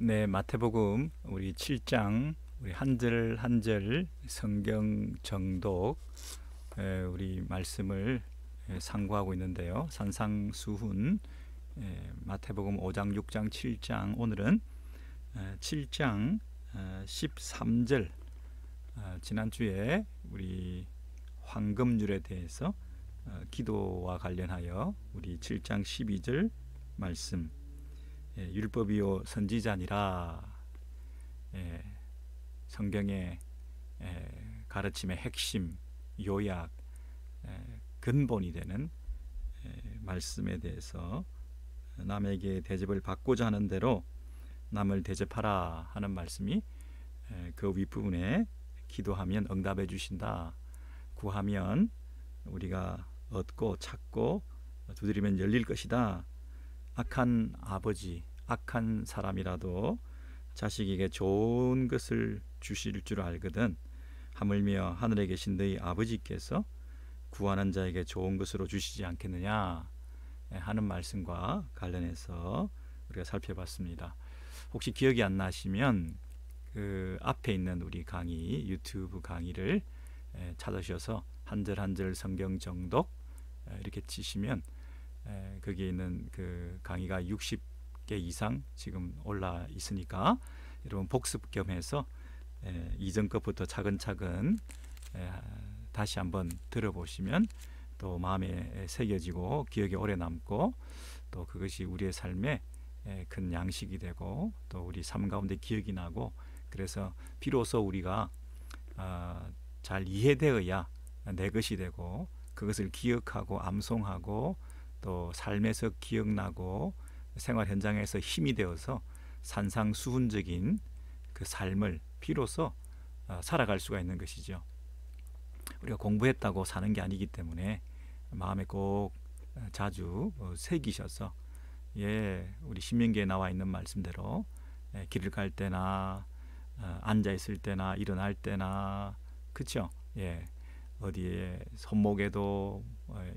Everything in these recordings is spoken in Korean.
네, 마태복음 우리 7장 우리 한 절 한 절 성경 정독 우리 말씀을 상고하고 있는데요. 산상수훈 마태복음 5장, 6장, 7장 오늘은 7장 13절 지난주에 우리 황금률에 대해서 기도와 관련하여 우리 7장 12절 말씀 율법이요 선지자니라 성경의 가르침의 핵심 요약 근본이 되는 말씀에 대해서 남에게 대접을 받고자 하는 대로 남을 대접하라 하는 말씀이 그 윗부분에 기도하면 응답해 주신다, 구하면 우리가 얻고 찾고 두드리면 열릴 것이다. 악한 아버지, 악한 사람이라도 자식에게 좋은 것을 주실 줄 알거든 하물며 하늘에 계신 너희 아버지께서 구하는 자에게 좋은 것으로 주시지 않겠느냐 하는 말씀과 관련해서 우리가 살펴봤습니다. 혹시 기억이 안 나시면 그 앞에 있는 우리 강의, 유튜브 강의를 찾으셔서 한 절 한 절 성경 정독 이렇게 치시면 거기에 있는 그 강의가 60개 이상 지금 올라 있으니까 여러분 복습 겸해서 이전 것부터 차근차근 다시 한번 들어보시면 또 마음에 새겨지고 기억에 오래 남고 또 그것이 우리의 삶에 큰 양식이 되고 또 우리 삶 가운데 기억이 나고, 그래서 비로소 우리가 잘 이해되어야 내 것이 되고 그것을 기억하고 암송하고 또 삶에서 기억나고 생활 현장에서 힘이 되어서 산상수훈적인 그 삶을 비로소 살아갈 수가 있는 것이죠. 우리가 공부했다고 사는 게 아니기 때문에 마음에 꼭 자주 새기셔서 우리 신명기에 나와 있는 말씀대로 길을 갈 때나 앉아 있을 때나 일어날 때나, 그렇죠? 어디에 손목에도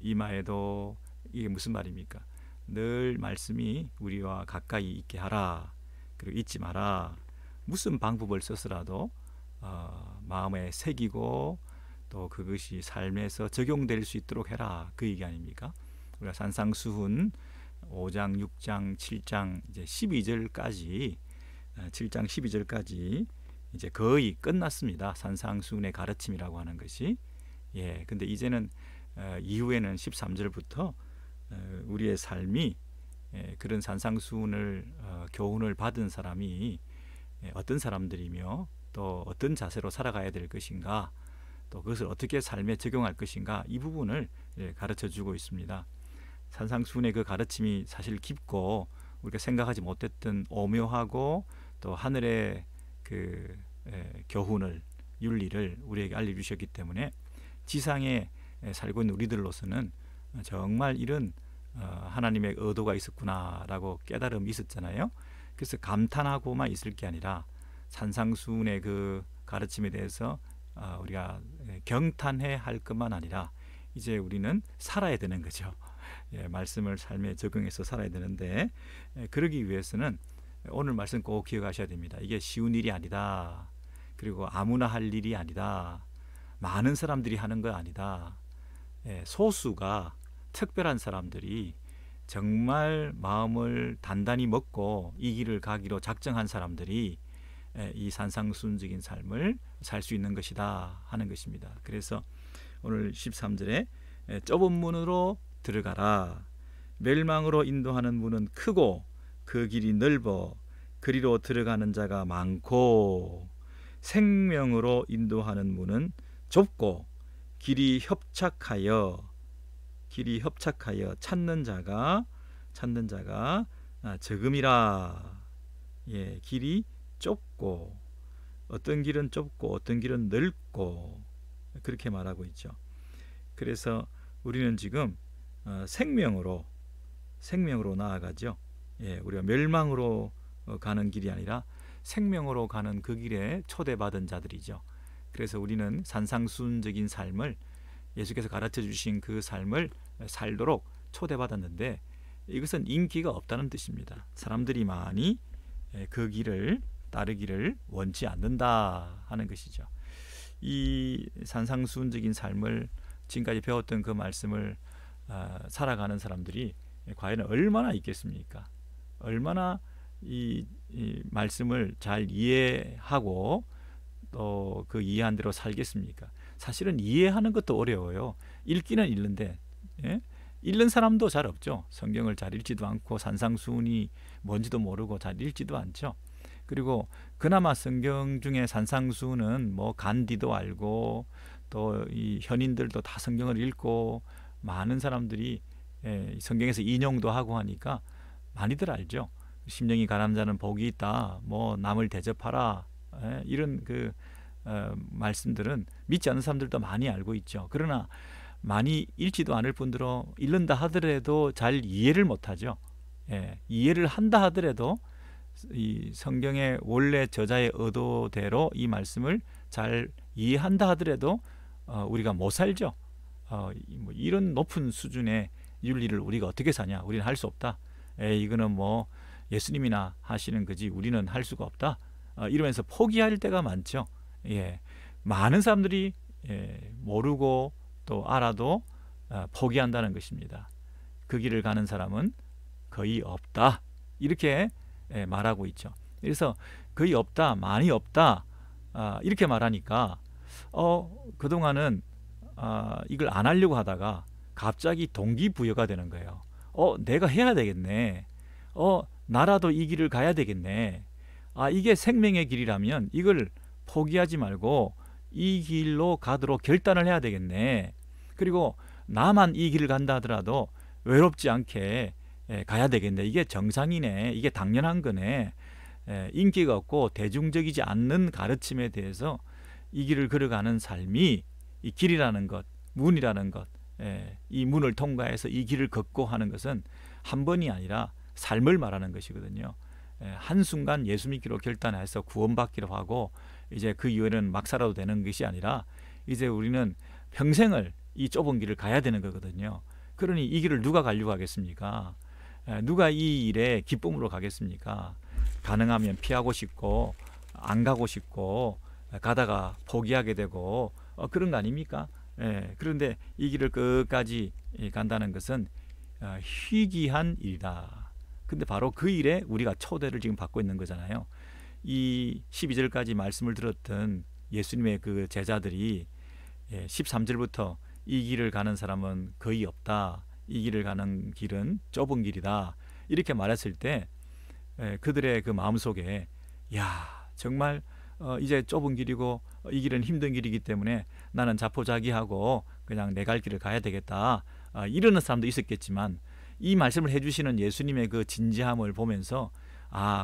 이마에도, 이게 무슨 말입니까? 늘 말씀이 우리와 가까이 있게 하라. 그리고 잊지 마라. 무슨 방법을 써서라도 마음에 새기고 또 그것이 삶에서 적용될 수 있도록 해라. 그 얘기 아닙니까? 우리가 산상수훈 5장, 6장, 7장 이제 12절까지 7장 12절까지 이제 거의 끝났습니다. 산상수훈의 가르침이라고 하는 것이. 근데 이제는 이후에는 13절부터 우리의 삶이 그런 산상수훈을 교훈을 받은 사람이 어떤 사람들이며 또 어떤 자세로 살아가야 될 것인가, 또 그것을 어떻게 삶에 적용할 것인가, 이 부분을 가르쳐 주고 있습니다. 산상수훈의 그 가르침이 사실 깊고 우리가 생각하지 못했던 오묘하고 또 하늘의 그 교훈을, 윤리를 우리에게 알려주셨기 때문에 지상에 살고 있는 우리들로서는 정말 이런 하나님의 의도가 있었구나라고 깨달음이 있었잖아요. 그래서 감탄하고만 있을 게 아니라 산상수훈의 그 가르침에 대해서 우리가 경탄해 할 것만 아니라 이제 우리는 살아야 되는 거죠. 말씀을 삶에 적용해서 살아야 되는데, 그러기 위해서는 오늘 말씀 꼭 기억하셔야 됩니다. 이게 쉬운 일이 아니다. 그리고 아무나 할 일이 아니다. 많은 사람들이 하는 거 아니다. 소수가, 특별한 사람들이 정말 마음을 단단히 먹고 이 길을 가기로 작정한 사람들이 이 산상수훈적인 삶을 살 수 있는 것이다 하는 것입니다. 그래서 오늘 13절에 좁은 문으로 들어가라. 멸망으로 인도하는 문은 크고 그 길이 넓어 그리로 들어가는 자가 많고, 생명으로 인도하는 문은 좁고 길이 협착하여 찾는 자가 적음이라. 길이 좁고, 어떤 길은 좁고 어떤 길은 넓고, 그렇게 말하고 있죠. 그래서 우리는 지금 생명으로 나아가죠. 우리가 멸망으로 가는 길이 아니라 생명으로 가는 그 길에 초대받은 자들이죠. 그래서 우리는 산상수훈적인 삶을, 예수께서 가르쳐 주신 그 삶을 살도록 초대받았는데, 이것은 인기가 없다는 뜻입니다. 사람들이 많이 그 길을 따르기를 원치 않는다 하는 것이죠. 이 산상수훈적인 삶을 지금까지 배웠던 그 말씀을 살아가는 사람들이 과연 얼마나 있겠습니까? 얼마나 이 말씀을 잘 이해하고 또 그 이해한 대로 살겠습니까? 사실은 이해하는 것도 어려워요. 읽기는 읽는데 읽는 사람도 잘 없죠. 성경을 잘 읽지도 않고 산상수훈이 뭔지도 모르고 잘 읽지도 않죠. 그리고 그나마 성경 중에 산상수훈은 뭐 간디도 알고 또 이 현인들도 다 성경을 읽고 많은 사람들이 성경에서 인용도 하고 하니까 많이들 알죠. 심령이 가난한 자는 복이 있다. 뭐 남을 대접하라. 이런 그 말씀들은 믿지 않는 사람들도 많이 알고 있죠. 그러나 많이 읽지도 않을 뿐더러 읽는다 하더라도 잘 이해를 못하죠. 이해를 한다 하더라도 이 성경의 원래 저자의 의도대로 이 말씀을 잘 이해한다 하더라도 우리가 못 살죠. 뭐 이런 높은 수준의 윤리를 우리가 어떻게 사냐? 우리는 할 수 없다. 이거는 뭐 예수님이나 하시는 거지 우리는 할 수가 없다. 이러면서 포기할 때가 많죠. 많은 사람들이 모르고 또 알아도 포기한다는 것입니다. 그 길을 가는 사람은 거의 없다. 이렇게 말하고 있죠. 그래서 거의 없다, 많이 없다 이렇게 말하니까 그동안은 이걸 안 하려고 하다가 갑자기 동기부여가 되는 거예요. 내가 해야 되겠네. 나라도 이 길을 가야 되겠네. 이게 생명의 길이라면 이걸 포기하지 말고 이 길로 가도록 결단을 해야 되겠네. 그리고 나만 이 길을 간다 하더라도 외롭지 않게 가야 되겠네. 이게 정상이네. 이게 당연한 거네. 인기가 없고 대중적이지 않는 가르침에 대해서 이 길을 걸어가는 삶이 이 길이라는 것, 문이라는 것, 이 문을 통과해서 이 길을 걷고 하는 것은 한 번이 아니라 삶을 말하는 것이거든요. 한순간 예수 믿기로 결단해서 구원받기로 하고 이제 그 이후에는 막 살아도 되는 것이 아니라 이제 우리는 평생을 이 좁은 길을 가야 되는 거거든요. 그러니 이 길을 누가 가려고 하겠습니까? 누가 이 일에 기쁨으로 가겠습니까? 가능하면 피하고 싶고 안 가고 싶고 가다가 포기하게 되고 그런 거 아닙니까? 그런데 이 길을 끝까지 간다는 것은 희귀한 일이다. 근데 바로 그 일에 우리가 초대를 지금 받고 있는 거잖아요. 이 12절까지 말씀을 들었던 예수님의 그 제자들이 13절부터 이 길을 가는 사람은 거의 없다. 이 길을 가는 길은 좁은 길이다. 이렇게 말했을 때 그들의 그 마음속에 정말 이제 좁은 길이고 이 길은 힘든 길이기 때문에 나는 자포자기하고 그냥 내 갈 길을 가야 되겠다. 이러는 사람도 있었겠지만 이 말씀을 해주시는 예수님의 그 진지함을 보면서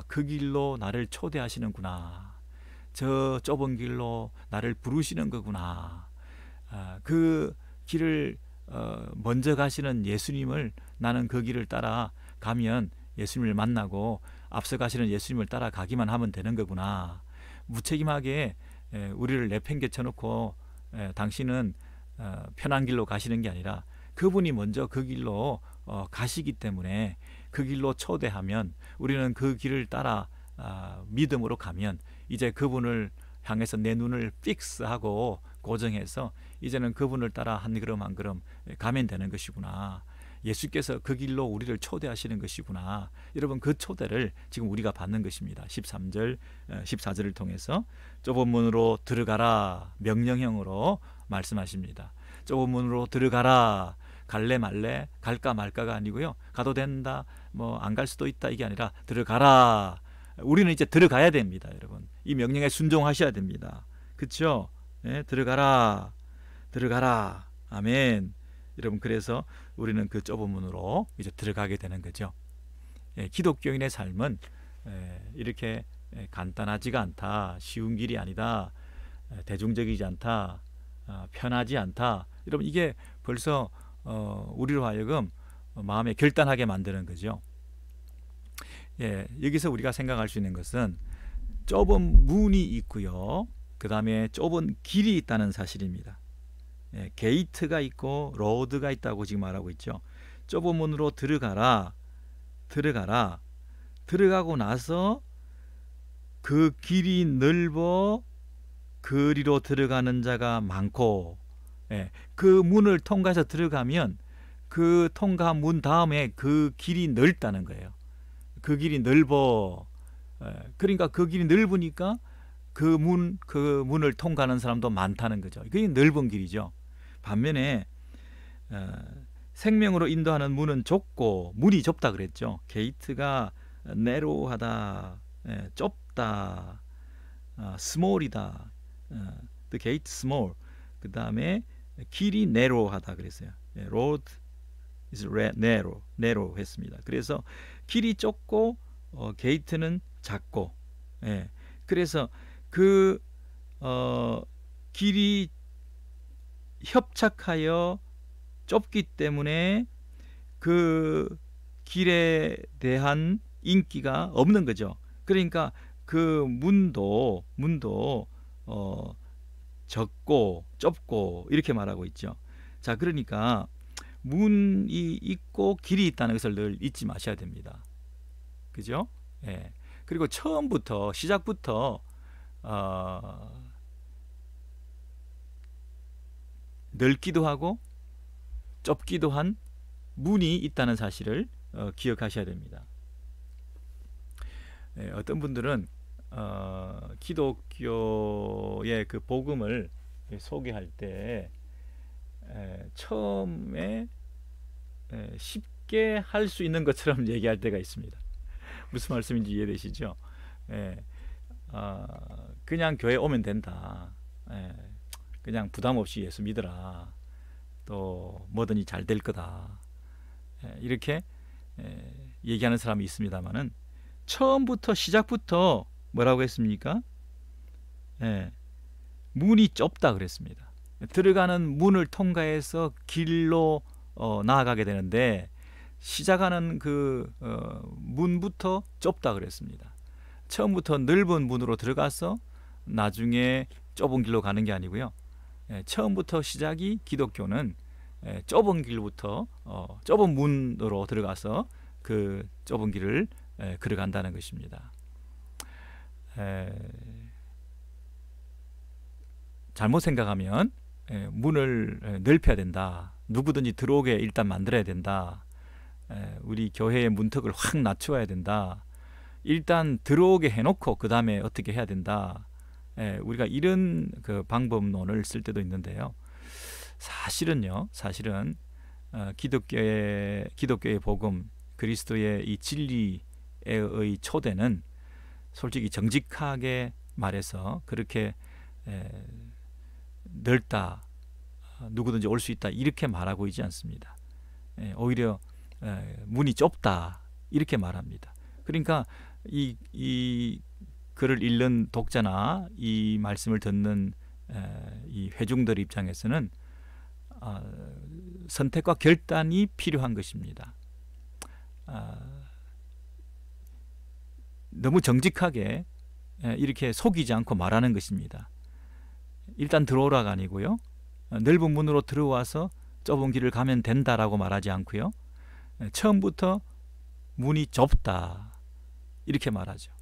그 길로 나를 초대하시는구나. 저 좁은 길로 나를 부르시는 거구나. 그 길을 먼저 가시는 예수님을 나는 그 길을 따라 가면 예수님을 만나고 앞서 가시는 예수님을 따라가기만 하면 되는 거구나. 무책임하게 우리를 내팽개쳐 놓고 당신은 편한 길로 가시는 게 아니라 그분이 먼저 그 길로 가시기 때문에 그 길로 초대하면 우리는 그 길을 따라 믿음으로 가면 이제 그분을 향해서 내 눈을 픽스하고 고정해서 이제는 그분을 따라 한 걸음 한 걸음 가면 되는 것이구나. 예수께서 그 길로 우리를 초대하시는 것이구나. 여러분 그 초대를 지금 우리가 받는 것입니다. 13절 14절을 통해서 좁은 문으로 들어가라 명령형으로 말씀하십니다. 좁은 문으로 들어가라. 갈래 말래 갈까 말까가 아니고요. 가도 된다 뭐 안 갈 수도 있다 이게 아니라 들어가라. 우리는 이제 들어가야 됩니다. 여러분 이 명령에 순종하셔야 됩니다. 그렇죠? 들어가라 들어가라. 아멘. 여러분 그래서 우리는 그 좁은 문으로 이제 들어가게 되는 거죠. 기독교인의 삶은 이렇게 간단하지가 않다. 쉬운 길이 아니다. 대중적이지 않다. 편하지 않다. 여러분 이게 벌써 우리로 하여금 마음에 결단하게 만드는 거죠. 여기서 우리가 생각할 수 있는 것은 좁은 문이 있고요. 그 다음에 좁은 길이 있다는 사실입니다. 게이트가 있고 로드가 있다고 지금 말하고 있죠. 좁은 문으로 들어가라. 들어가고 나서 그 길이 넓어 그리로 들어가는 자가 많고, 예, 그 문을 통과해서 들어가면 그 통과 문 다음에 그 길이 넓다는 거예요. 그 길이 넓어. 그러니까 그 길이 넓으니까 그 문을 통과하는 사람도 많다는 거죠. 그게 넓은 길이죠. 반면에 어, 생명으로 인도하는 문은 좁고, 문이 좁다 그랬죠. 게이트가 내로하다, 좁다, 스몰이다. The gate small. 그 다음에 길이 narrow하다 그랬어요. Road is narrow 했습니다. 그래서 길이 좁고 게이트는 작고, 그래서 그 길이 협착하여 좁기 때문에 그 길에 대한 인기가 없는 거죠. 그러니까 그 문도 적고 좁고 이렇게 말하고 있죠. 자, 그러니까 문이 있고 길이 있다는 것을 늘 잊지 마셔야 됩니다. 그죠? 예. 그리고 처음부터 시작부터 넓기도 하고 좁기도 한 문이 있다는 사실을 기억하셔야 됩니다. 어떤 분들은 기독교의 그 복음을 소개할 때 처음에 쉽게 할 수 있는 것처럼 얘기할 때가 있습니다. 무슨 말씀인지 이해되시죠? 그냥 교회 오면 된다. 그냥 부담 없이 예수 믿으라. 또 뭐든지 잘 될 거다. 이렇게 얘기하는 사람이 있습니다만은, 처음부터 시작부터 뭐라고 했습니까? 문이 좁다 그랬습니다. 들어가는 문을 통과해서 길로 나아가게 되는데, 시작하는 그 문부터 좁다 그랬습니다. 처음부터 넓은 문으로 들어가서 나중에 좁은 길로 가는 게 아니고요. 처음부터 시작이 기독교는 좁은 길부터 좁은 문으로 들어가서 그 좁은 길을 걸어간다는 것입니다. 잘못 생각하면 문을 넓혀야 된다. 누구든지 들어오게 일단 만들어야 된다. 우리 교회의 문턱을 확 낮추어야 된다. 일단 들어오게 해놓고 그 다음에 어떻게 해야 된다. 우리가 이런 그 방법론을 쓸 때도 있는데요. 사실은 기독교의 복음, 그리스도의 이 진리의 초대는 솔직히 정직하게 말해서 그렇게 넓다, 누구든지 올 수 있다 이렇게 말하고 있지 않습니다. 오히려 문이 좁다 이렇게 말합니다. 그러니까 이 글을 읽는 독자나 이 말씀을 듣는 이 회중들 입장에서는 선택과 결단이 필요한 것입니다. 너무 정직하게 이렇게 속이지 않고 말하는 것입니다. 일단 들어오라가 아니고요. 넓은 문으로 들어와서 좁은 길을 가면 된다라고 말하지 않고요. 처음부터 문이 좁다 이렇게 말하죠.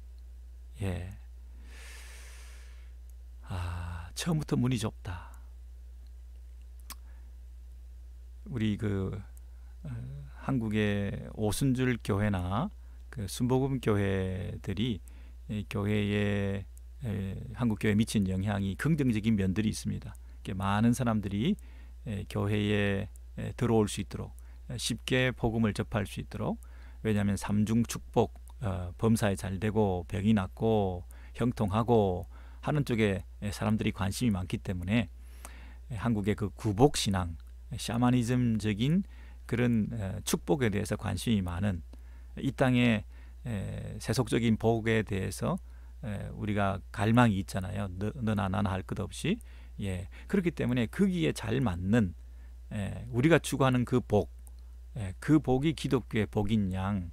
처음부터 문이 좁다. 우리 한국의 오순절 교회나 그 순복음 교회들이 교회에 한국 교회에 미친 영향이 긍정적인 면들이 있습니다. 많은 사람들이 교회에 들어올 수 있도록 쉽게 복음을 접할 수 있도록, 왜냐하면 삼중 축복, 범사에 잘 되고 병이 낫고 형통하고 하는 쪽에 사람들이 관심이 많기 때문에 한국의 그 구복신앙, 샤머니즘적인 그런 축복에 대해서 관심이 많은, 이 땅의 세속적인 복에 대해서 우리가 갈망이 있잖아요. 너나 나나 할 것 없이. 그렇기 때문에 거기에 잘 맞는 우리가 추구하는 그 복, 그 복이 기독교의 복인 양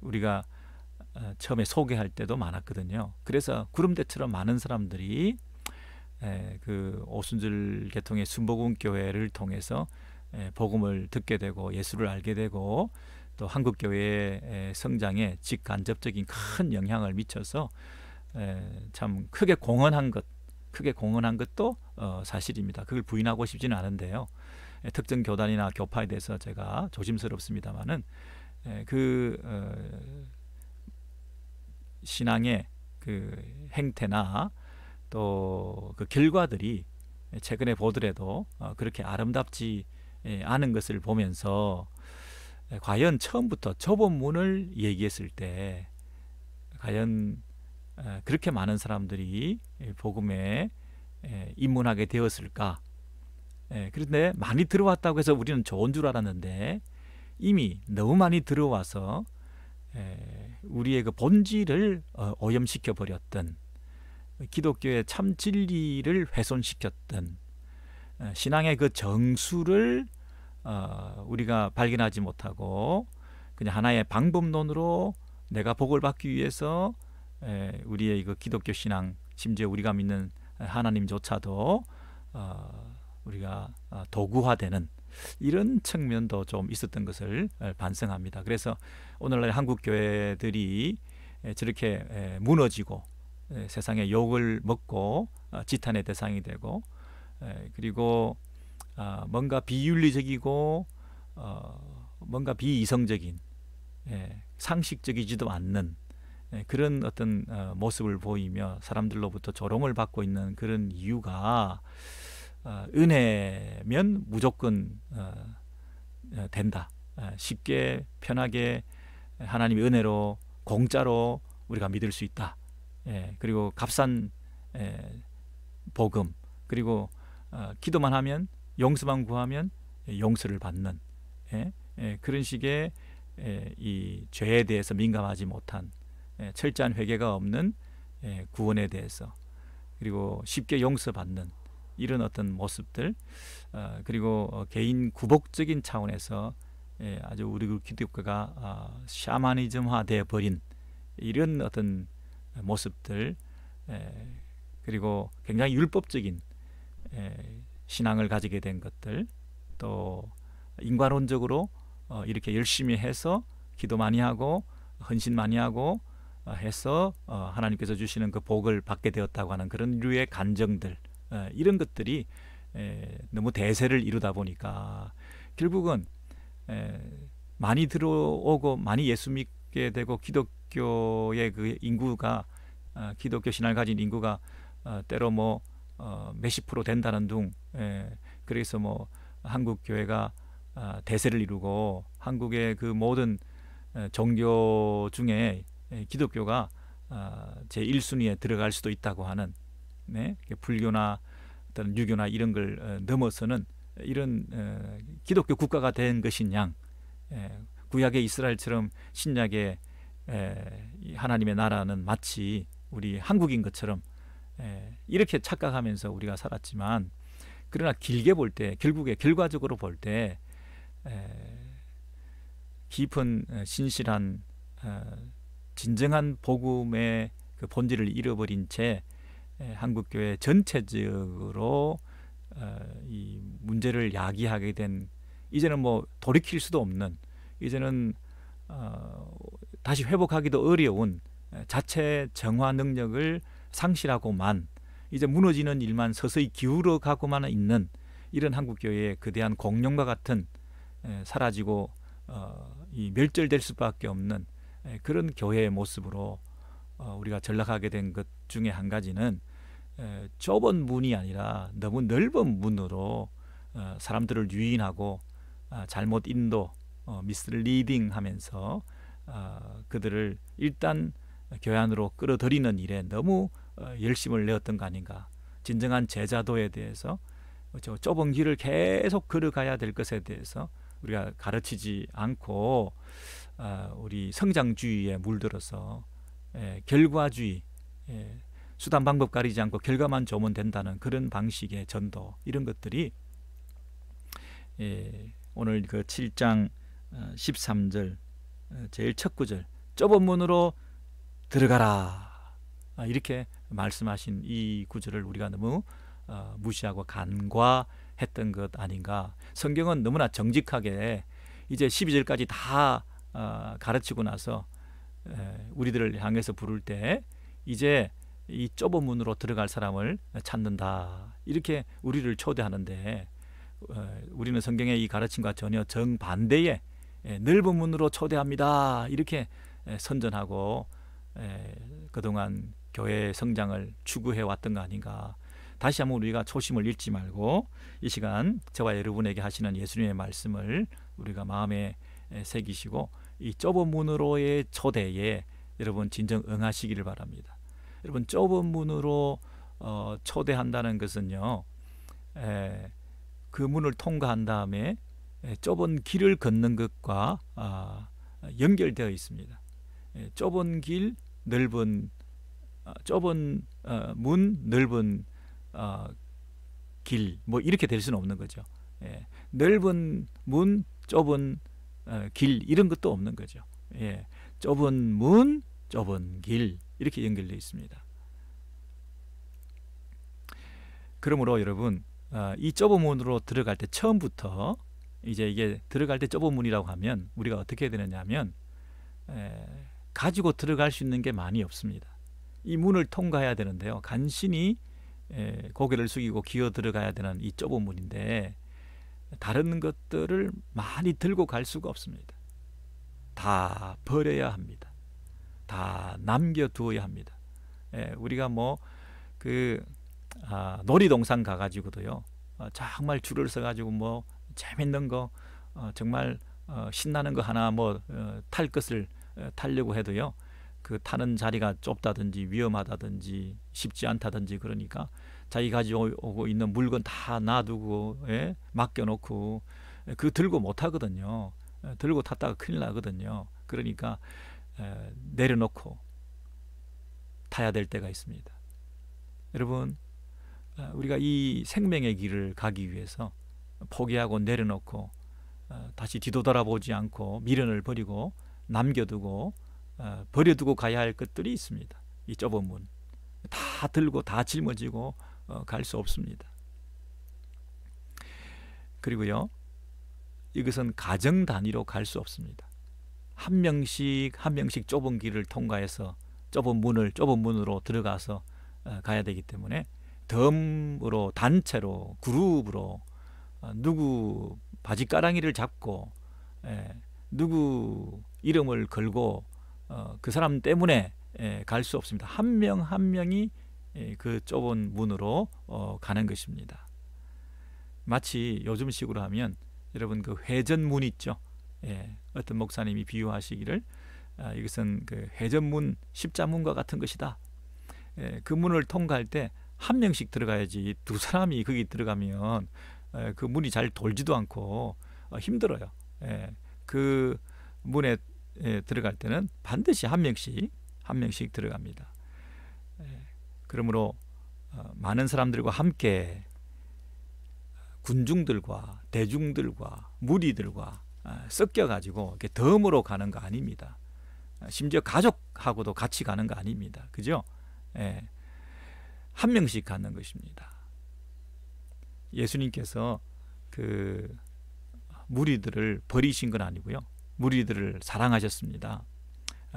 우리가 처음에 소개할 때도 많았거든요. 그래서 구름대처럼 많은 사람들이 그 오순절 계통의 순복음 교회를 통해서 복음을 듣게 되고 예수를 알게 되고 또 한국 교회의 성장에 직간접적인 큰 영향을 미쳐서 참 크게 공헌한 것도 사실입니다. 그걸 부인하고 싶지는 않은데요. 특정 교단이나 교파에 대해서 제가 조심스럽습니다만은 신앙의 그 행태나 또 그 결과들이 최근에 보더라도 그렇게 아름답지 않은 것을 보면서 과연 처음부터 좁은 문을 얘기했을 때 과연 그렇게 많은 사람들이 복음에 입문하게 되었을까? 그런데 많이 들어왔다고 해서 우리는 좋은 줄 알았는데 이미 너무 많이 들어와서 우리의 그 본질을 오염시켜 버렸던, 기독교의 참 진리를 훼손시켰던, 신앙의 그 정수를 우리가 발견하지 못하고 그냥 하나의 방법론으로 내가 복을 받기 위해서 우리의 그 기독교 신앙, 심지어 우리가 믿는 하나님조차도 우리가 도구화되는 이런 측면도 좀 있었던 것을 반성합니다. 그래서 오늘날 한국 교회들이 저렇게 무너지고 세상의 욕을 먹고 지탄의 대상이 되고, 그리고 뭔가 비윤리적이고 뭔가 비이성적인, 상식적이지도 않는 그런 어떤 모습을 보이며 사람들로부터 조롱을 받고 있는 그런 이유가 은혜면 무조건 된다, 쉽게 편하게 하나님의 은혜로 공짜로 우리가 믿을 수 있다, 그리고 값싼 복음, 그리고 기도만 하면, 용서만 구하면 용서를 받는 그런 식의 이 죄에 대해서 민감하지 못한, 철저한 회개가 없는 구원에 대해서, 그리고 쉽게 용서받는 이런 어떤 모습들, 그리고 개인 구복적인 차원에서 아주 우리 기독교가 샤머니즘화 되어 버린 이런 어떤 모습들, 그리고 굉장히 율법적인 신앙을 가지게 된 것들, 또 인과론적으로 이렇게 열심히 해서 기도 많이 하고 헌신 많이 하고 해서 하나님께서 주시는 그 복을 받게 되었다고 하는 그런 류의 간정들, 이런 것들이 너무 대세를 이루다 보니까 결국은 많이 들어오고 많이 예수 믿게 되고 기독교의 그 인구가, 기독교 신앙을 가진 인구가 때로 뭐 몇십 프로 된다는 둥, 그래서 뭐 한국 교회가 대세를 이루고 한국의 그 모든 종교 중에 기독교가 제 1순위에 들어갈 수도 있다고 하는, 불교나 어떤 유교나 이런 걸 넘어서는 이런 기독교 국가가 된 것인 양, 구약의 이스라엘처럼 신약의 하나님의 나라는 마치 우리 한국인 것처럼 이렇게 착각하면서 우리가 살았지만, 그러나 길게 볼 때, 결국에 결과적으로 볼 때 깊은 신실한 진정한 복음의 그 본질을 잃어버린 채 한국 교회 전체적으로 이 문제를 야기하게 된, 이제는 뭐 돌이킬 수도 없는, 이제는 다시 회복하기도 어려운 자체 정화 능력을 상실하고만 이제 무너지는 일만 서서히 기울어 가고만 있는 이런 한국 교회의 거대한 공룡과 같은, 사라지고 이 멸절될 수밖에 없는 그런 교회의 모습으로 우리가 전락하게 된 것 중에 한 가지는 좁은 문이 아니라 너무 넓은 문으로 사람들을 유인하고 잘못 인도, 미스리딩하면서 그들을 일단 교회 안으로 끌어들이는 일에 너무 열심을 내었던 거 아닌가. 진정한 제자도에 대해서, 저 좁은 길을 계속 걸어가야 될 것에 대해서 우리가 가르치지 않고 우리 성장주의에 물들어서 결과주의, 수단 방법 가리지 않고 결과만 좋으면 된다는 그런 방식의 전도, 이런 것들이 오늘 그 7장 13절 제일 첫 구절, 좁은 문으로 들어가라, 이렇게 말씀하신 이 구절을 우리가 너무 무시하고 간과했던 것 아닌가. 성경은 너무나 정직하게 이제 12절까지 다 가르치고 나서 우리들을 향해서 부를 때 이제 이 좁은 문으로 들어갈 사람을 찾는다, 이렇게 우리를 초대하는데, 우리는 성경의 이 가르침과 전혀 정반대의 넓은 문으로 초대합니다, 이렇게 선전하고 그동안 교회의 성장을 추구해 왔던 거 아닌가. 다시 한번 우리가 초심을 잃지 말고 이 시간 저와 여러분에게 하시는 예수님의 말씀을 우리가 마음에 새기시고 이 좁은 문으로의 초대에 여러분 진정 응하시기를 바랍니다. 여러분, 좁은 문으로 초대한다는 것은요, 그 문을 통과한 다음에 좁은 길을 걷는 것과 연결되어 있습니다. 좁은 길, 넓은 좁은 문, 넓은 길, 뭐 이렇게 될 수는 없는 거죠. 넓은 문, 좁은 길, 이런 것도 없는 거죠. 좁은 문, 좁은 길, 이렇게 연결되어 있습니다. 그러므로 여러분, 이 좁은 문으로 들어갈 때 처음부터 이제 이게 들어갈 때 좁은 문이라고 하면 우리가 어떻게 해야 되느냐 하면 가지고 들어갈 수 있는 게 많이 없습니다. 이 문을 통과해야 되는데요, 간신히 고개를 숙이고 기어 들어가야 되는 이 좁은 문인데 다른 것들을 많이 들고 갈 수가 없습니다. 다 버려야 합니다. 다 남겨두어야 합니다. 우리가 뭐 놀이동산 가가지고도요, 정말 줄을 서가지고 뭐 재밌는 거, 정말 신나는 거 하나 뭐 탈 것을 타려고 해도요, 그 타는 자리가 좁다든지 위험하다든지 쉽지 않다든지, 그러니까 자기 가지고 있는 물건 다 놔두고 맡겨놓고 그 들고 못 하거든요. 들고 탔다가 큰일 나거든요. 그러니까 내려놓고 타야 될 때가 있습니다. 여러분, 우리가 이 생명의 길을 가기 위해서 포기하고 내려놓고 다시 뒤도 돌아보지 않고 미련을 버리고 남겨두고 버려두고 가야 할 것들이 있습니다. 이 좁은 문 다 들고 다 짊어지고 갈 수 없습니다. 그리고요, 이것은 가정 단위로 갈 수 없습니다. 한 명씩 한 명씩 좁은 길을 통과해서 좁은 문으로 들어가서 가야 되기 때문에 덤으로, 단체로, 그룹으로 누구 바지가랑이를 잡고 누구 이름을 걸고 그 사람 때문에 갈 수 없습니다. 한 명 한 명이 그 좁은 문으로 가는 것입니다. 마치 요즘식으로 하면 여러분 그 회전문 있죠. 어떤 목사님이 비유하시기를 이것은 그 회전문, 십자문과 같은 것이다. 그 문을 통과할 때 한 명씩 들어가야지 두 사람이 거기 들어가면 그 문이 잘 돌지도 않고 힘들어요. 그 문에 들어갈 때는 반드시 한 명씩 들어갑니다. 그러므로 많은 사람들과 함께 군중들과 대중들과 무리들과 섞여가지고 이렇게 덤으로 가는 거 아닙니다. 심지어 가족하고도 같이 가는 거 아닙니다. 그죠? 한 명씩 가는 것입니다. 예수님께서 그 무리들을 버리신 건 아니고요, 무리들을 사랑하셨습니다.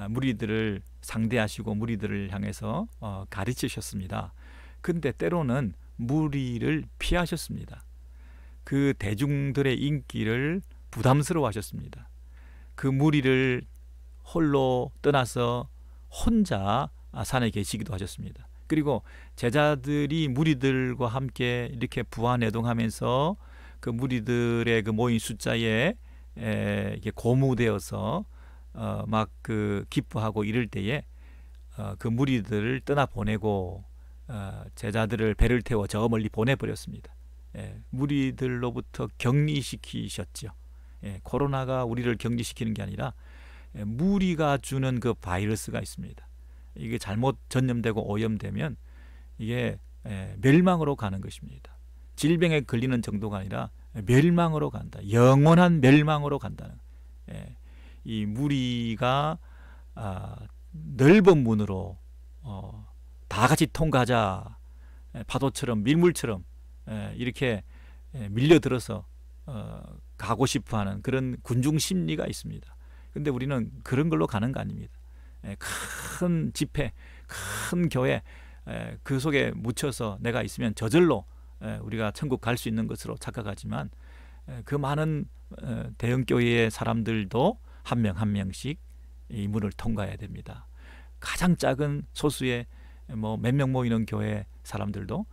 무리들을 상대하시고 무리들을 향해서 가르치셨습니다. 근데 때로는 무리를 피하셨습니다. 그 대중들의 인기를 부담스러워하셨습니다. 그 무리를 홀로 떠나서 혼자 산에 계시기도 하셨습니다. 그리고 제자들이 무리들과 함께 이렇게 부하내동하면서 그 무리들의 그 모인 숫자에 이게 고무되어서 막 그 기뻐하고 이럴 때에 그 무리들을 떠나 보내고 제자들을 배를 태워 저 멀리 보내버렸습니다. 무리들로부터 격리시키셨죠. 코로나가 우리를 격리시키는 게 아니라 무리가 주는 그 바이러스가 있습니다. 이게 잘못 전염되고 오염되면 이게 멸망으로 가는 것입니다. 질병에 걸리는 정도가 아니라 멸망으로 간다. 영원한 멸망으로 간다는. 이 무리가 넓은 문으로 다 같이 통과하자. 파도처럼 밀물처럼 이렇게 밀려들어서 가고 싶어하는 그런 군중 심리가 있습니다. 근데 우리는 그런 걸로 가는 거 아닙니다. 큰 집회, 큰 교회, 그 속에 묻혀서 내가 있으면 저절로 우리가 천국 갈 수 있는 것으로 착각하지만, 그 많은 대형 교회의 사람들도 한 명 한 명씩 이 문을 통과해야 됩니다. 가장 작은 소수의 뭐 몇 명 모이는 교회 사람들도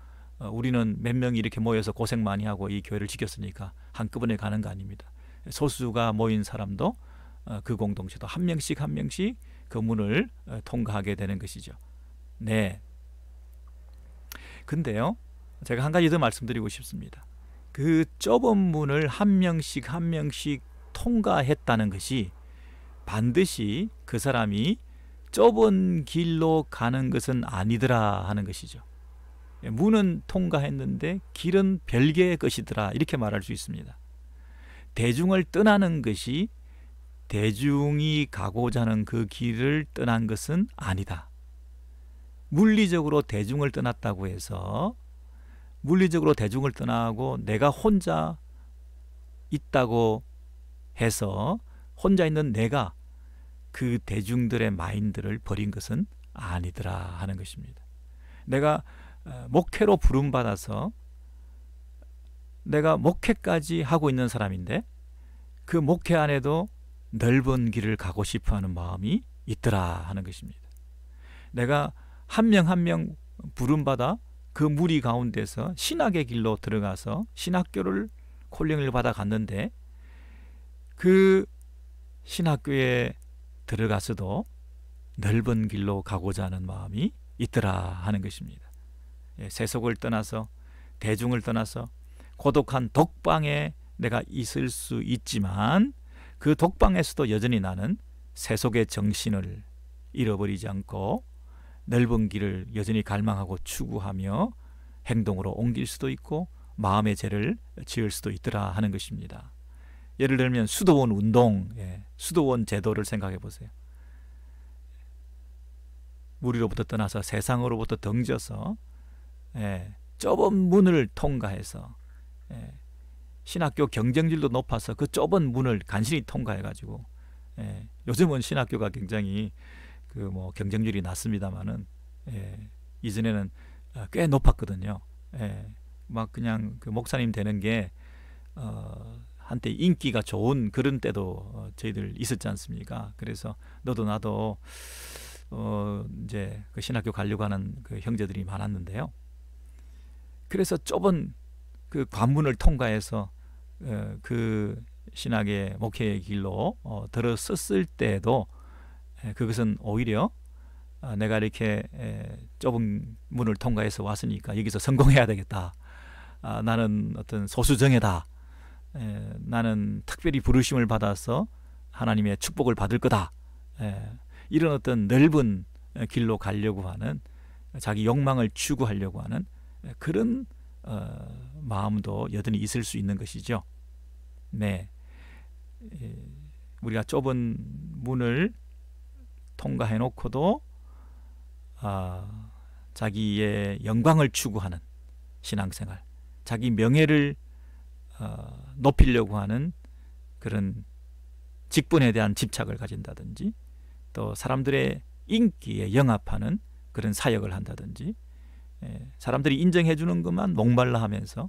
우리는 몇 명이 이렇게 모여서 고생 많이 하고 이 교회를 지켰으니까 한꺼번에 가는 거 아닙니다. 소수가 모인 사람도 그 공동체도 한 명씩 한 명씩 그 문을 통과하게 되는 것이죠. 네. 근데요, 제가 한 가지 더 말씀드리고 싶습니다. 그 좁은 문을 한 명씩 한 명씩 통과했다는 것이 반드시 그 사람이 좁은 길로 가는 것은 아니더라 하는 것이죠. 문은 통과했는데 길은 별개의 것이더라, 이렇게 말할 수 있습니다. 대중을 떠나는 것이 대중이 가고자 하는 그 길을 떠난 것은 아니다. 물리적으로 대중을 떠났다고 해서, 물리적으로 대중을 떠나고 내가 혼자 있다고 해서 혼자 있는 내가 그 대중들의 마인드를 버린 것은 아니더라 하는 것입니다. 내가 목회로 부름받아서 내가 목회까지 하고 있는 사람인데 그 목회 안에도 넓은 길을 가고 싶어하는 마음이 있더라 하는 것입니다. 내가 한 명 한 명 부름받아 그 무리 가운데서 신학의 길로 들어가서 신학교를 콜링을 받아 갔는데, 그 신학교에 들어가서도 넓은 길로 가고자 하는 마음이 있더라 하는 것입니다. 세속을 떠나서, 대중을 떠나서 고독한 독방에 내가 있을 수 있지만 그 독방에서도 여전히 나는 세속의 정신을 잃어버리지 않고 넓은 길을 여전히 갈망하고 추구하며 행동으로 옮길 수도 있고 마음의 죄를 지을 수도 있더라 하는 것입니다. 예를 들면 수도원 운동, 수도원 제도를 생각해 보세요. 우리로부터 떠나서 세상으로부터 덩져서 좁은 문을 통과해서 신학교 경쟁률도 높아서 그 좁은 문을 간신히 통과해 가지고, 요즘은 신학교가 굉장히 그 뭐 경쟁률이 낮습니다만은 이전에는 꽤 높았거든요. 막 그냥 그 목사님 되는 게 한때 인기가 좋은 그런 때도 저희들 있었지 않습니까? 그래서 너도 나도 이제 그 신학교 가려고 하는 그 형제들이 많았는데요. 그래서 좁은 그 관문을 통과해서 그 신학의 목회의 길로 들어섰을 때도 그것은 오히려 내가 이렇게 좁은 문을 통과해서 왔으니까 여기서 성공해야 되겠다. 나는 어떤 소수정예다. 나는 특별히 부르심을 받아서 하나님의 축복을 받을 거다. 이런 어떤 넓은 길로 가려고 하는, 자기 욕망을 추구하려고 하는 그런 마음도 여전히 있을 수 있는 것이죠. 네, 우리가 좁은 문을 통과해 놓고도 자기의 영광을 추구하는 신앙생활, 자기 명예를 높이려고 하는 그런 직분에 대한 집착을 가진다든지, 또 사람들의 인기에 영합하는 그런 사역을 한다든지, 사람들이 인정해 주는 것만 목말라 하면서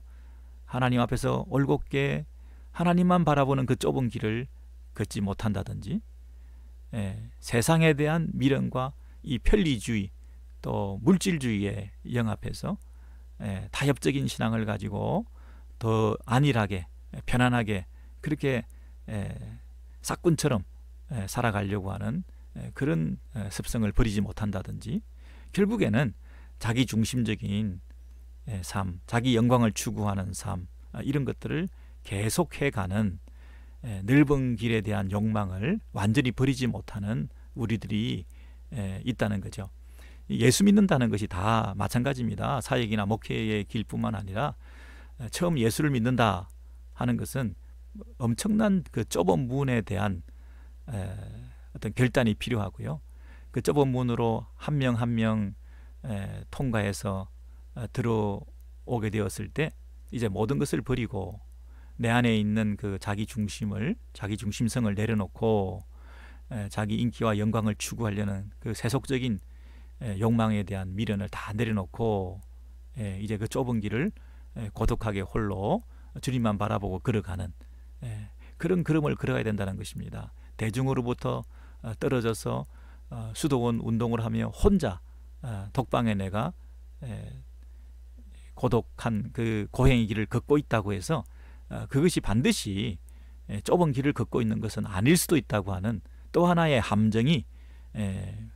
하나님 앞에서 올곧게 하나님만 바라보는 그 좁은 길을 걷지 못한다든지, 세상에 대한 미련과 이 편리주의 또 물질주의에 영합해서 타협적인 신앙을 가지고 더 안일하게 편안하게 그렇게 삭군처럼 살아가려고 하는 그런 습성을 버리지 못한다든지, 결국에는 자기 중심적인 삶, 자기 영광을 추구하는 삶, 이런 것들을 계속해가는 넓은 길에 대한 욕망을 완전히 버리지 못하는 우리들이 있다는 거죠. 예수 믿는다는 것이 다 마찬가지입니다. 사역이나 목회의 길뿐만 아니라 처음 예수를 믿는다 하는 것은 엄청난 그 좁은 문에 대한 어떤 결단이 필요하고요. 그 좁은 문으로 한 명 한 명 통과해서 들어오게 되었을 때 이제 모든 것을 버리고 내 안에 있는 그 자기 중심성을 내려놓고 자기 인기와 영광을 추구하려는 그 세속적인 욕망에 대한 미련을 다 내려놓고 이제 그 좁은 길을 고독하게 홀로 주님만 바라보고 걸어가는 그런 걸음을 걸어가야 된다는 것입니다. 대중으로부터 떨어져서 수도원 운동을 하며 혼자 독방에 내가 고독한 그 고행의 길을 걷고 있다고 해서 그것이 반드시 좁은 길을 걷고 있는 것은 아닐 수도 있다고 하는 또 하나의 함정이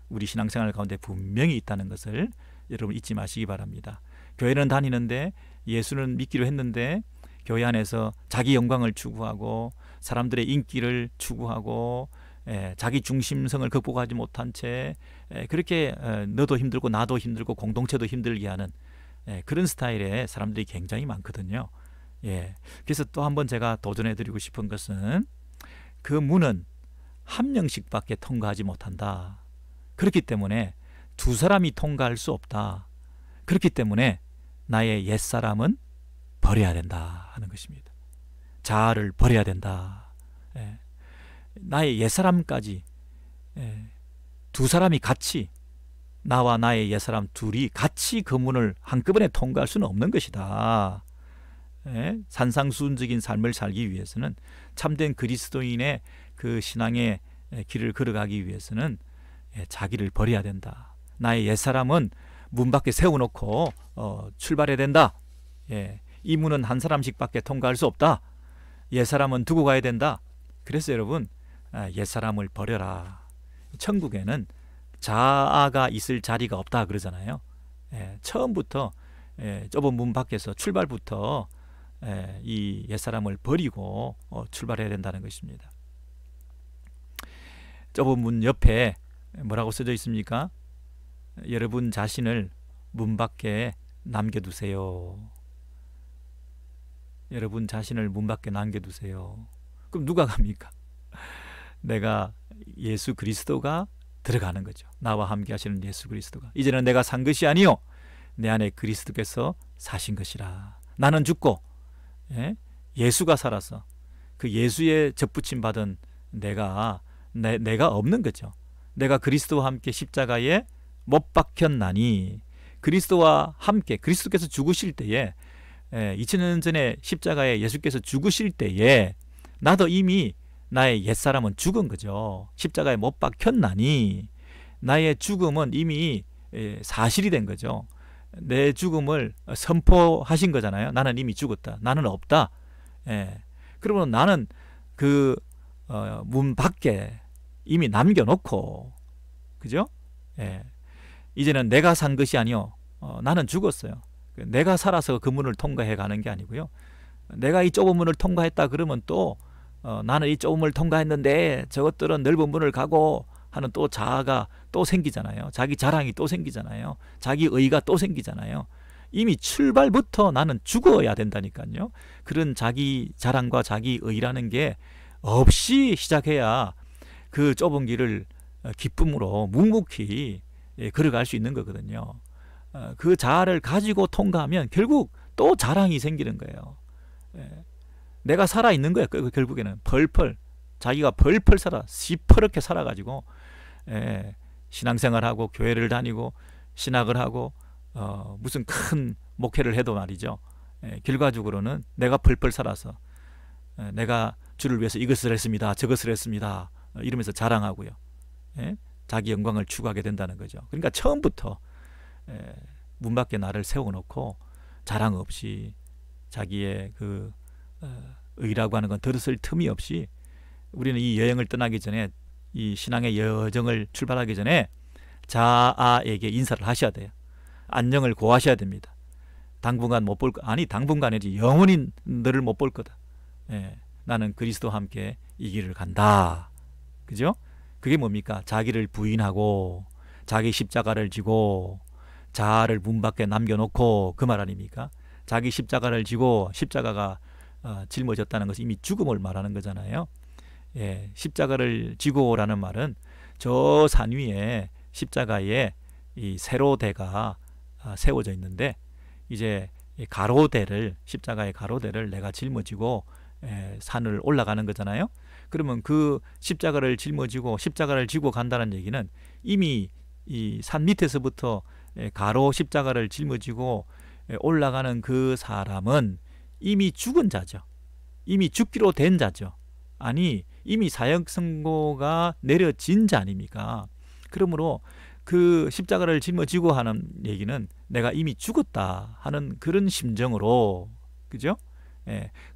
우리 신앙생활 가운데 분명히 있다는 것을 여러분 잊지 마시기 바랍니다. 교회는 다니는데 예수는 믿기로 했는데 교회 안에서 자기 영광을 추구하고 사람들의 인기를 추구하고 자기 중심성을 극복하지 못한 채 그렇게 너도 힘들고 나도 힘들고 공동체도 힘들게 하는 그런 스타일의 사람들이 굉장히 많거든요. 그래서 또 한번 제가 도전해 드리고 싶은 것은 그 문은 한 명씩밖에 통과하지 못한다. 그렇기 때문에 두 사람이 통과할 수 없다. 그렇기 때문에 나의 옛사람은 버려야 된다 하는 것입니다. 자아를 버려야 된다. 나의 옛사람까지 두 사람이 같이 나와 나의 옛사람 둘이 같이 그 문을 한꺼번에 통과할 수는 없는 것이다. 산상수훈적인 삶을 살기 위해서는 참된 그리스도인의 그 신앙의 길을 걸어가기 위해서는 자기를 버려야 된다. 나의 옛사람은 문 밖에 세워놓고 출발해야 된다. 이 문은 한 사람씩밖에 통과할 수 없다. 옛사람은 두고 가야 된다. 그래서 여러분 옛사람을 버려라. 천국에는 자아가 있을 자리가 없다 그러잖아요. 처음부터 좁은 문 밖에서 출발부터 이 옛사람을 버리고 출발해야 된다는 것입니다. 좁은 문 옆에 뭐라고 써져 있습니까? 여러분 자신을 문 밖에 남겨두세요. 여러분 자신을 문 밖에 남겨두세요. 그럼 누가 갑니까? 내가 예수 그리스도가 들어가는 거죠. 나와 함께 하시는 예수 그리스도가. 이제는 내가 산 것이 아니요 내 안에 그리스도께서 사신 것이라. 나는 죽고 예수가 살아서 그 예수의 접붙임 받은 내가 없는 거죠. 내가 그리스도와 함께 십자가에 못 박혔나니 그리스도와 함께 그리스도께서 죽으실 때에 2000년 전에 십자가에 예수께서 죽으실 때에 나도 이미 나의 옛사람은 죽은 거죠. 십자가에 못 박혔나니 나의 죽음은 이미 사실이 된 거죠. 내 죽음을 선포하신 거잖아요. 나는 이미 죽었다. 나는 없다. 그러면 나는 그 문 밖에 이미 남겨놓고 그죠? 이제는 내가 산 것이 아니요 나는 죽었어요. 내가 살아서 그 문을 통과해 가는 게 아니고요. 내가 이 좁은 문을 통과했다 그러면 또 나는 이 좁은 문을 통과했는데 저것들은 넓은 문을 가고 하는 또 자아가 또 생기잖아요. 자기 자랑이 또 생기잖아요. 자기 의가 또 생기잖아요. 이미 출발부터 나는 죽어야 된다니까요. 그런 자기 자랑과 자기 의라는 게 없이 시작해야 그 좁은 길을 기쁨으로 묵묵히 걸어갈 수 있는 거거든요. 그 자아를 가지고 통과하면 결국 또 자랑이 생기는 거예요. 내가 살아있는 거예요. 결국에는 펄펄 자기가 펄펄 살아 시퍼렇게 살아가지고 신앙생활하고 교회를 다니고 신학을 하고 무슨 큰 목회를 해도 말이죠. 결과적으로는 내가 펄펄 살아서 내가 주를 위해서 이것을 했습니다. 저것을 했습니다. 이러면서 자랑하고요. 자기 영광을 추구하게 된다는 거죠. 그러니까 처음부터 문 밖에 나를 세워놓고 자랑 없이 자기의 그 의라고 하는 건 들었을 틈이 없이 우리는 이 여행을 떠나기 전에 이 신앙의 여정을 출발하기 전에 자아에게 인사를 하셔야 돼요. 안녕을 고하셔야 됩니다. 당분간 못 볼 거 아니 당분간이지 영원히 너를 못 볼 거다. 나는 그리스도와 함께 이 길을 간다. 그죠? 그게 뭡니까? 자기를 부인하고 자기 십자가를 지고 자아를 문 밖에 남겨놓고 그 말 아닙니까? 자기 십자가를 지고 십자가가 짊어졌다는 것이 이미 죽음을 말하는 거잖아요. 십자가를 지고라는 말은 저 산 위에 십자가에 이 세로대가 세워져 있는데 이제 가로대를 십자가의 가로대를 내가 짊어지고 산을 올라가는 거잖아요. 그러면 그 십자가를 짊어지고 십자가를 지고 간다는 얘기는 이미 이 산 밑에서부터 가로 십자가를 짊어지고 올라가는 그 사람은 이미 죽은 자죠. 이미 죽기로 된 자죠. 아니, 이미 사형 선고가 내려진 자 아닙니까? 그러므로 그 십자가를 짊어지고 하는 얘기는 내가 이미 죽었다 하는 그런 심정으로, 그죠?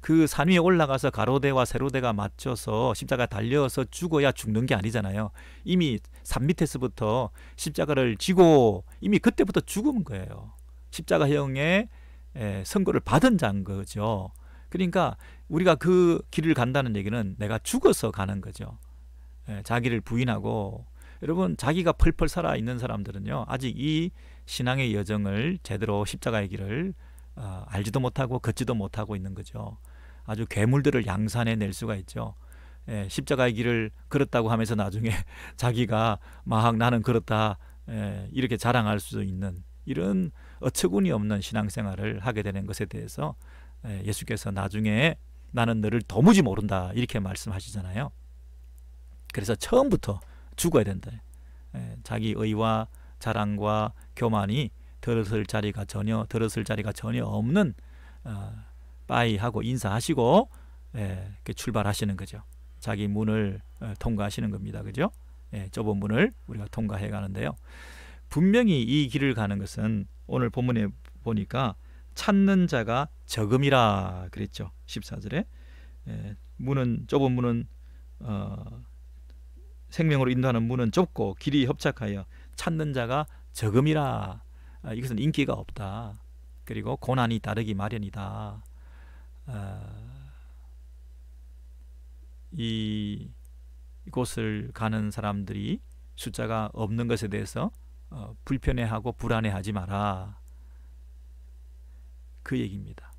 그 산 위에 올라가서 가로대와 세로대가 맞춰서 십자가 달려서 죽어야 죽는 게 아니잖아요. 이미 산 밑에서부터 십자가를 지고 이미 그때부터 죽은 거예요. 십자가형의 선고를 받은 자인 거죠. 그러니까 우리가 그 길을 간다는 얘기는 내가 죽어서 가는 거죠. 자기를 부인하고. 여러분, 자기가 펄펄 살아있는 사람들은요, 아직 이 신앙의 여정을 제대로 십자가의 길을 알지도 못하고 걷지도 못하고 있는 거죠. 아주 괴물들을 양산해 낼 수가 있죠. 십자가의 길을 걸었다고 하면서 나중에 자기가 막 나는 걸었다 이렇게 자랑할 수 있는 이런 어처구니 없는 신앙생활을 하게 되는 것에 대해서 예수께서 나중에 나는 너를 도무지 모른다 이렇게 말씀하시잖아요. 그래서 처음부터 죽어야 된다. 자기 의와 자랑과 교만이 들어설 자리가 전혀 없는 빠이 하고 인사하시고 출발하시는 거죠. 자기 문을 통과하시는 겁니다. 그죠? 좁은 문을 우리가 통과해 가는데요. 분명히 이 길을 가는 것은 오늘 본문에 보니까 찾는 자가 적음이라 그랬죠. 14절에 문은 좁은 문은 생명으로 인도하는 문은 좁고 길이 협착하여 찾는 자가 적음이라. 이것은 인기가 없다. 그리고 고난이 따르기 마련이다. 이곳을 가는 사람들이 숫자가 없는 것에 대해서 불편해하고 불안해하지 마라. 그 얘기입니다.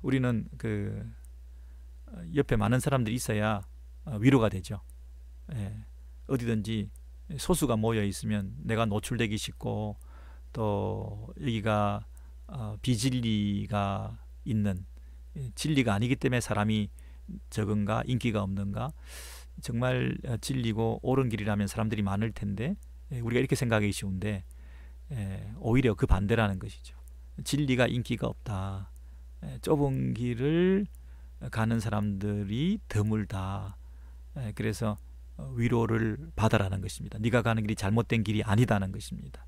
우리는 그 옆에 많은 사람들이 있어야 위로가 되죠. 어디든지 소수가 모여 있으면 내가 노출되기 쉽고 또 여기가 비진리가 있는 진리가 아니기 때문에 사람이 적은가 인기가 없는가. 정말 진리고 옳은 길이라면 사람들이 많을 텐데 우리가 이렇게 생각하기 쉬운데 오히려 그 반대라는 것이죠. 진리가 인기가 없다. 좁은 길을 가는 사람들이 드물다. 그래서 위로를 받아라는 것입니다. 네가 가는 길이 잘못된 길이 아니다는 것입니다.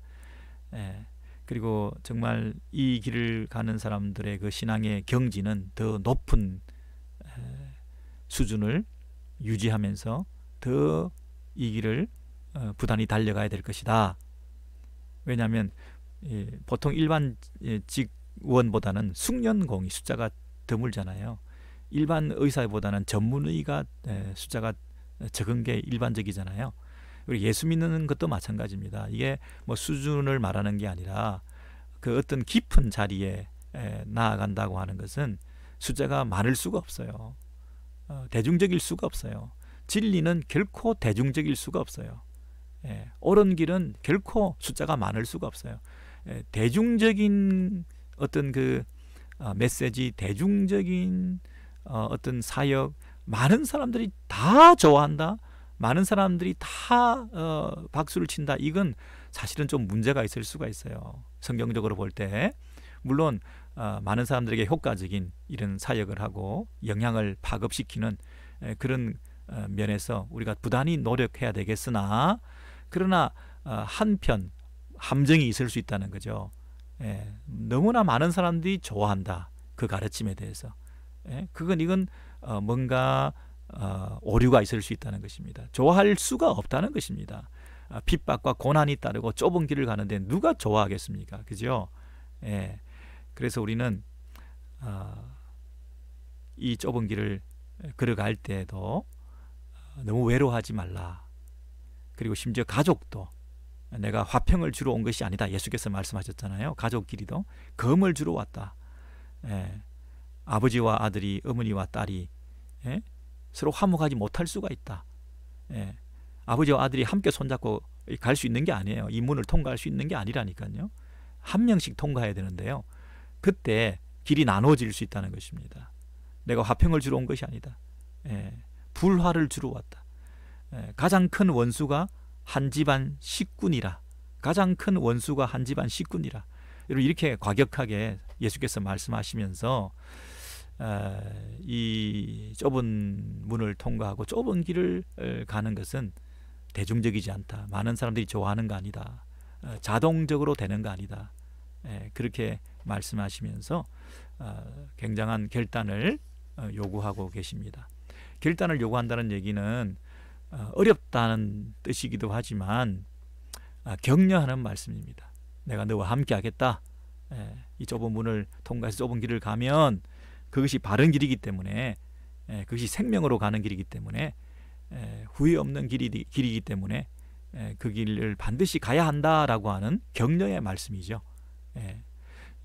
그리고 정말 이 길을 가는 사람들의 그 신앙의 경지는 더 높은 수준을 유지하면서 더 이 길을 부단히 달려가야 될 것이다. 왜냐하면 보통 일반 직원보다는 숙련공이 숫자가 드물잖아요. 일반 의사보다는 전문의가 숫자가 적은 게 일반적이잖아요. 그리고 예수 믿는 것도 마찬가지입니다. 이게 뭐 수준을 말하는 게 아니라 그 어떤 깊은 자리에 나아간다고 하는 것은 숫자가 많을 수가 없어요. 대중적일 수가 없어요. 진리는 결코 대중적일 수가 없어요. 옳은 길은 결코 숫자가 많을 수가 없어요. 대중적인 어떤 그 메시지, 대중적인 어떤 사역, 많은 사람들이 다 좋아한다, 많은 사람들이 다 박수를 친다, 이건 사실은 좀 문제가 있을 수가 있어요. 성경적으로 볼 때. 물론 많은 사람들에게 효과적인 이런 사역을 하고 영향을 파급시키는 그런 면에서 우리가 부단히 노력해야 되겠으나, 그러나 한편 함정이 있을 수 있다는 거죠. 너무나 많은 사람들이 좋아한다, 그 가르침에 대해서. 이건 뭔가 오류가 있을 수 있다는 것입니다. 좋아할 수가 없다는 것입니다. 핍박과 고난이 따르고 좁은 길을 가는데 누가 좋아하겠습니까? 그죠? 그래서 우리는 이 좁은 길을 걸어갈 때도 너무 외로워하지 말라. 그리고 심지어 가족도 내가 화평을 주러 온 것이 아니다, 예수께서 말씀하셨잖아요. 가족끼리도 검을 주러 왔다. 아버지와 아들이, 어머니와 딸이 서로 화목하지 못할 수가 있다. 아버지와 아들이 함께 손잡고 갈 수 있는 게 아니에요. 이 문을 통과할 수 있는 게 아니라니까요. 한 명씩 통과해야 되는데요. 그때 길이 나눠질 수 있다는 것입니다. 내가 화평을 주러 온 것이 아니다. 불화를 주러 왔다. 가장 큰 원수가 한 집안 식군이라. 가장 큰 원수가 한 집안 식군이라. 이렇게 과격하게 예수께서 말씀하시면서 이 좁은 문을 통과하고 좁은 길을 가는 것은 대중적이지 않다. 많은 사람들이 좋아하는 거 아니다. 자동적으로 되는 거 아니다. 그렇게 말씀하시면서 굉장한 결단을 요구하고 계십니다. 결단을 요구한다는 얘기는 어렵다는 뜻이기도 하지만 격려하는 말씀입니다. 내가 너와 함께 하겠다. 이 좁은 문을 통과해서 좁은 길을 가면 그것이 바른 길이기 때문에, 그것이 생명으로 가는 길이기 때문에, 후회 없는 길이기 때문에 그 길을 반드시 가야 한다라고 하는 격려의 말씀이죠.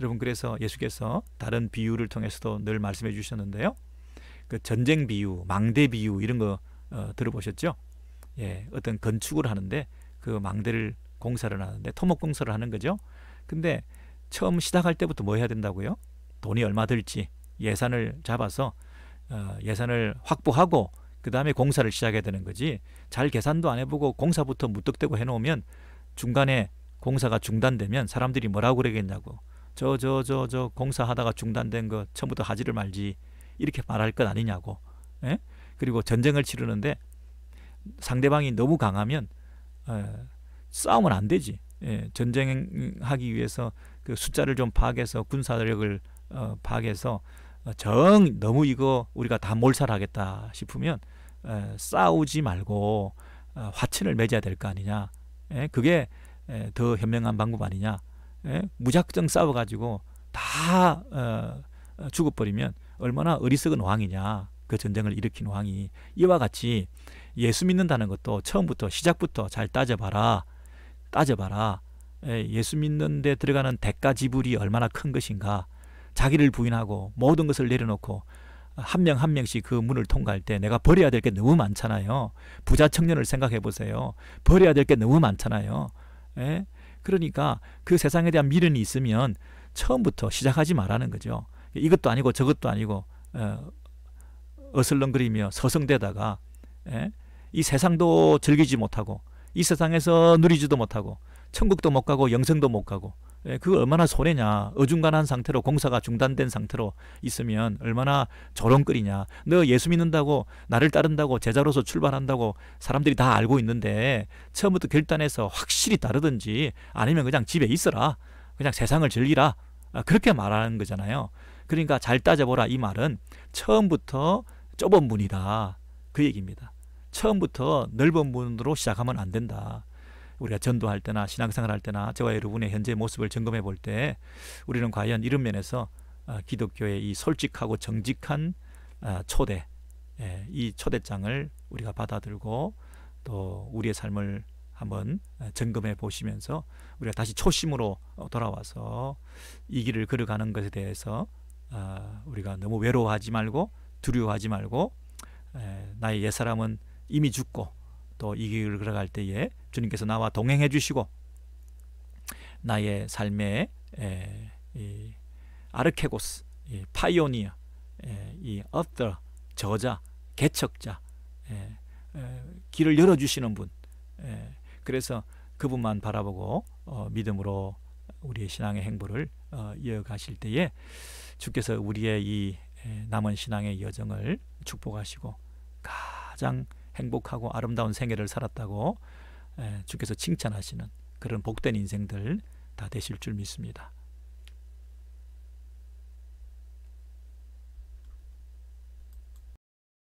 여러분, 그래서 예수께서 다른 비유를 통해서도 늘 말씀해 주셨는데요. 그 전쟁 비유, 망대 비유 이런 거 들어보셨죠? 어떤 건축을 하는데 그 망대를 공사를 하는데 토목 공사를 하는 거죠. 근데 처음 시작할 때부터 뭐 해야 된다고요? 돈이 얼마 들지 예산을 잡아서 예산을 확보하고 그 다음에 공사를 시작해야 되는 거지. 잘 계산도 안 해보고 공사부터 무턱대고 해놓으면 중간에 공사가 중단되면 사람들이 뭐라고 그러겠냐고. 저 공사하다가 중단된 거 처음부터 하지를 말지 이렇게 말할 것 아니냐고. 그리고 전쟁을 치르는데 상대방이 너무 강하면 싸우면 안 되지. 전쟁하기 위해서 그 숫자를 좀 파악해서 군사력을 파악해서 너무 이거 우리가 다 몰살하겠다 싶으면 싸우지 말고 화친을 맺어야 될 거 아니냐. 그게 더 현명한 방법 아니냐. 무작정 싸워가지고 다 죽어버리면 얼마나 어리석은 왕이냐. 그 전쟁을 일으킨 왕이. 이와 같이 예수 믿는다는 것도 처음부터 시작부터 잘 따져봐라. 예수 믿는 데 들어가는 대가 지불이 얼마나 큰 것인가. 자기를 부인하고 모든 것을 내려놓고 한 명 한 명씩 그 문을 통과할 때 내가 버려야 될 게 너무 많잖아요. 부자 청년을 생각해 보세요. 버려야 될 게 너무 많잖아요. 그러니까 그 세상에 대한 미련이 있으면 처음부터 시작하지 말라는 거죠. 이것도 아니고 저것도 아니고 어슬렁거리며 서성대다가 이 세상도 즐기지 못하고 이 세상에서 누리지도 못하고 천국도 못 가고 영생도 못 가고 그거 얼마나 손해냐. 어중간한 상태로 공사가 중단된 상태로 있으면 얼마나 조롱거리냐. 너 예수 믿는다고 나를 따른다고 제자로서 출발한다고 사람들이 다 알고 있는데 처음부터 결단해서 확실히 따르든지 아니면 그냥 집에 있어라. 그냥 세상을 즐기라. 그렇게 말하는 거잖아요. 그러니까 잘 따져보라. 이 말은 처음부터 좁은 문이다. 그 얘기입니다. 처음부터 넓은 문으로 시작하면 안 된다. 우리가 전도할 때나 신앙생활 할 때나 저와 여러분의 현재 모습을 점검해 볼 때 우리는 과연 이런 면에서 기독교의 이 솔직하고 정직한 초대, 이 초대장을 우리가 받아들고 또 우리의 삶을 한번 점검해 보시면서 우리가 다시 초심으로 돌아와서 이 길을 걸어가는 것에 대해서 우리가 너무 외로워하지 말고 두려워하지 말고 나의 옛사람은 이미 죽고 또 이 길을 걸어갈 때에 주님께서 나와 동행해 주시고 나의 삶의 이 아르케고스, 이 파이오니어, 이 author, 저자, 개척자, 길을 열어주시는 분. 그래서 그분만 바라보고 믿음으로 우리의 신앙의 행보를 이어가실 때에 주께서 우리의 이 남은 신앙의 여정을 축복하시고 가장 행복하고 아름다운 생애를 살았다고 주께서 칭찬하시는 그런 복된 인생들 다 되실 줄 믿습니다.